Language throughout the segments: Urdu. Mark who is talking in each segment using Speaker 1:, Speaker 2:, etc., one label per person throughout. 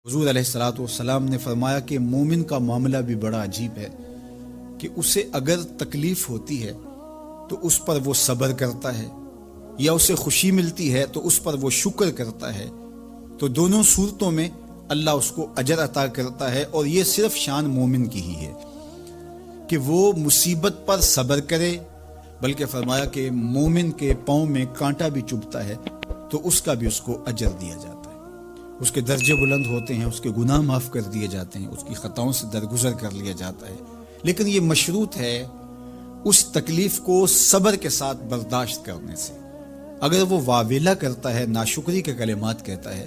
Speaker 1: حضور علیہ الصلوۃ والسلام نے فرمایا کہ مومن کا معاملہ بھی بڑا عجیب ہے کہ اسے اگر تکلیف ہوتی ہے تو اس پر وہ صبر کرتا ہے، یا اسے خوشی ملتی ہے تو اس پر وہ شکر کرتا ہے، تو دونوں صورتوں میں اللہ اس کو اجر عطا کرتا ہے۔ اور یہ صرف شان مومن کی ہی ہے کہ وہ مصیبت پر صبر کرے، بلکہ فرمایا کہ مومن کے پاؤں میں کانٹا بھی چبھتا ہے تو اس کا بھی اس کو اجر دیا جاتا ہے، اس کے درجے بلند ہوتے ہیں، اس کے گناہ معاف کر دیے جاتے ہیں، اس کی خطاؤں سے درگزر کر لیا جاتا ہے۔ لیکن یہ مشروط ہے اس تکلیف کو صبر کے ساتھ برداشت کرنے سے۔ اگر وہ واویلا کرتا ہے، ناشکری کے کلمات کہتا ہے،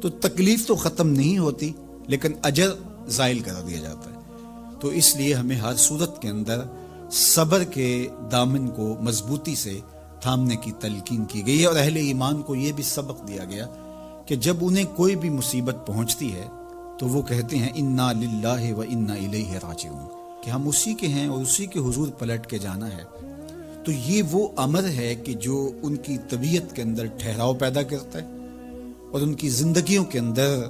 Speaker 1: تو تکلیف تو ختم نہیں ہوتی لیکن اجر زائل کر دیا جاتا ہے۔ تو اس لیے ہمیں ہر صورت کے اندر صبر کے دامن کو مضبوطی سے تھامنے کی تلقین کی گئی ہے، اور اہل ایمان کو یہ بھی سبق دیا گیا کہ جب انہیں کوئی بھی مصیبت پہنچتی ہے تو وہ کہتے ہیں انا للہ و انا الیہ راجعون، کہ ہم اسی کے ہیں اور اسی کے حضور پلٹ کے جانا ہے۔ تو یہ وہ امر ہے کہ جو ان کی طبیعت کے اندر ٹھہراؤ پیدا کرتا ہے اور ان کی زندگیوں کے اندر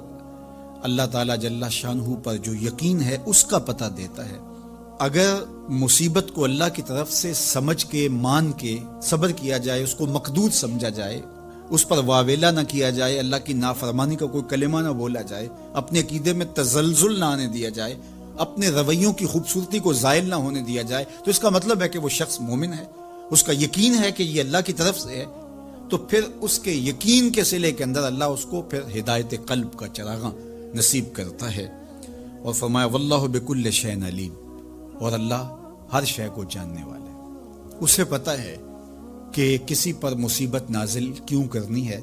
Speaker 1: اللہ تعالیٰ جل شانہ پر جو یقین ہے اس کا پتہ دیتا ہے۔ اگر مصیبت کو اللہ کی طرف سے سمجھ کے مان کے صبر کیا جائے، اس کو مقدور سمجھا جائے، اس پر واویلا نہ کیا جائے، اللہ کی نافرمانی کا کوئی کلمہ نہ بولا جائے، اپنے عقیدے میں تزلزل نہ آنے دیا جائے، اپنے رویوں کی خوبصورتی کو زائل نہ ہونے دیا جائے، تو اس کا مطلب ہے کہ وہ شخص مومن ہے، اس کا یقین ہے کہ یہ اللہ کی طرف سے ہے۔ تو پھر اس کے یقین کے صلے کے اندر اللہ اس کو پھر ہدایت قلب کا چراغاں نصیب کرتا ہے۔ اور فرمایا واللہ بکل شیء علیم، اور اللہ ہر شے کو جاننے والا ہے، اسے پتہ ہے کہ کسی پر مصیبت نازل کیوں کرنی ہے،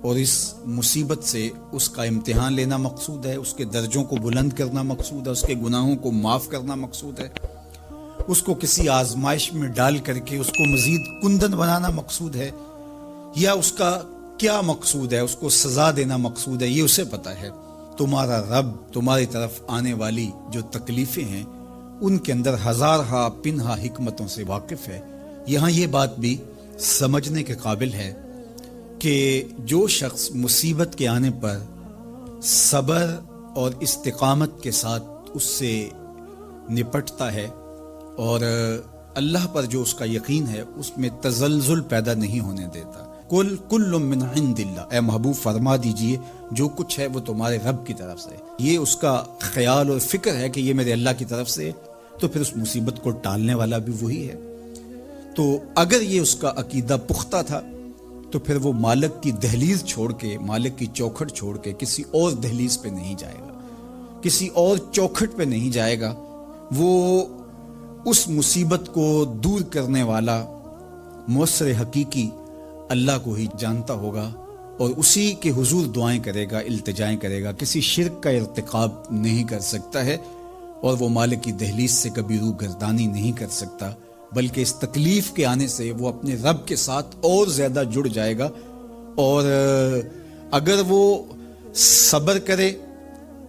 Speaker 1: اور اس مصیبت سے اس کا امتحان لینا مقصود ہے، اس کے درجوں کو بلند کرنا مقصود ہے، اس کے گناہوں کو معاف کرنا مقصود ہے، اس کو کسی آزمائش میں ڈال کر کے اس کو مزید کندن بنانا مقصود ہے، یا اس کا کیا مقصود ہے، اس کو سزا دینا مقصود ہے، یہ اسے پتہ ہے۔ تمہارا رب تمہاری طرف آنے والی جو تکلیفیں ہیں ان کے اندر ہزارہا پنہا حکمتوں سے واقف ہے۔ یہاں یہ بات بھی سمجھنے کے قابل ہے کہ جو شخص مصیبت کے آنے پر صبر اور استقامت کے ساتھ اس سے نپٹتا ہے اور اللہ پر جو اس کا یقین ہے اس میں تزلزل پیدا نہیں ہونے دیتا، کل من عند اللہ، اے محبوب فرما دیجئے جو کچھ ہے وہ تمہارے رب کی طرف سے، یہ اس کا خیال اور فکر ہے کہ یہ میرے اللہ کی طرف سے، تو پھر اس مصیبت کو ٹالنے والا بھی وہی ہے۔ تو اگر یہ اس کا عقیدہ پختہ تھا تو پھر وہ مالک کی دہلیز چھوڑ کے، مالک کی چوکھٹ چھوڑ کے کسی اور دہلیز پہ نہیں جائے گا، کسی اور چوکھٹ پہ نہیں جائے گا، وہ اس مصیبت کو دور کرنے والا مؤثر حقیقی اللہ کو ہی جانتا ہوگا، اور اسی کے حضور دعائیں کرے گا، التجائیں کرے گا، کسی شرک کا ارتکاب نہیں کر سکتا ہے، اور وہ مالک کی دہلیز سے کبھی روح گردانی نہیں کر سکتا، بلکہ اس تکلیف کے آنے سے وہ اپنے رب کے ساتھ اور زیادہ جڑ جائے گا۔ اور اگر وہ صبر کرے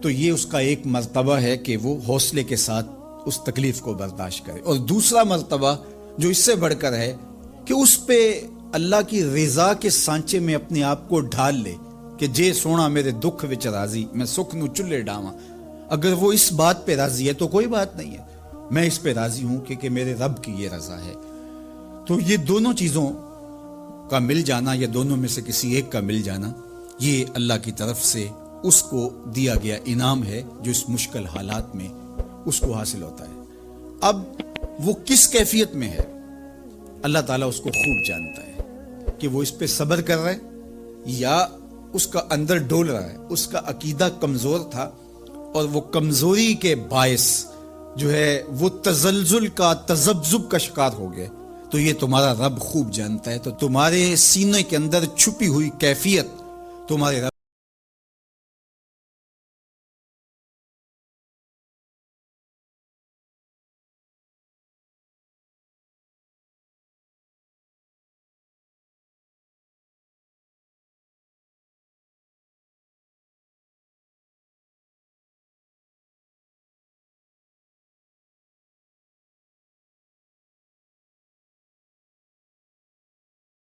Speaker 1: تو یہ اس کا ایک مرتبہ ہے کہ وہ حوصلے کے ساتھ اس تکلیف کو برداشت کرے، اور دوسرا مرتبہ جو اس سے بڑھ کر ہے کہ اس پہ اللہ کی رضا کے سانچے میں اپنے آپ کو ڈھال لے کہ جے سونا میرے دکھ وچ راضی، میں سکھ نو چلے ڈاواں۔ اگر وہ اس بات پہ راضی ہے تو کوئی بات نہیں ہے، میں اس پہ راضی ہوں کہ میرے رب کی یہ رضا ہے۔ تو یہ دونوں چیزوں کا مل جانا، یا دونوں میں سے کسی ایک کا مل جانا، یہ اللہ کی طرف سے اس کو دیا گیا انعام ہے جو اس مشکل حالات میں اس کو حاصل ہوتا ہے۔ اب وہ کس کیفیت میں ہے اللہ تعالیٰ اس کو خوب جانتا ہے، کہ وہ اس پہ صبر کر رہا ہے یا اس کا اندر ڈول رہا ہے، اس کا عقیدہ کمزور تھا اور وہ کمزوری کے باعث جو ہے وہ تزلزل کا، تذبذب کا شکار ہو گئے، تو یہ تمہارا رب خوب جانتا ہے۔ تو تمہارے سینے کے اندر چھپی ہوئی کیفیت تمہارے رب